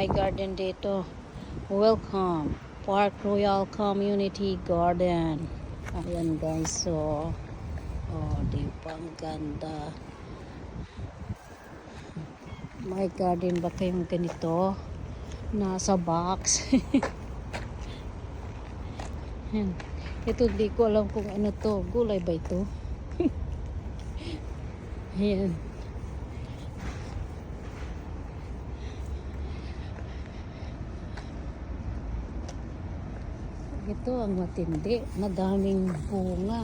My garden dito. Welcome. Park Royal Community Garden. Ayan guys. So, di ba ang ganda. My garden ba kayong ganito? Nasa box. Yan. Ito di ko alam kung ano to. Gulay ba ito? Ayan. Ito ang matindi. Madaming bunga.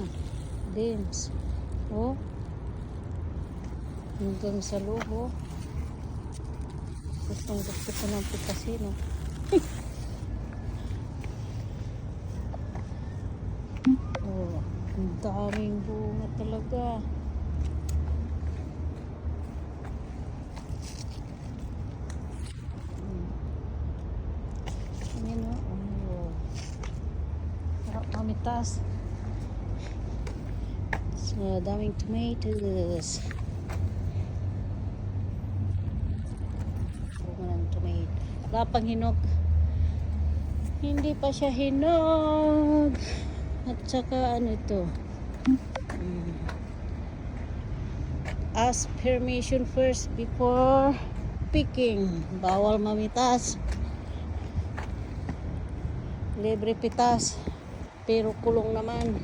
Dims. Oh. Hanggang sa loob. Oh. Gustong gusto ko ng putasin. Oh. Oh. Ang daming bunga talaga. Ayan o. Oh. Harap mamitas. So, daming tomatoes. Bunga ng tomato. Wala pang hinog. Hindi pa siya hinog. At saka ano ito. Ask permission first before picking. Bawal mamitas. Libre pitas. Pero kulong naman.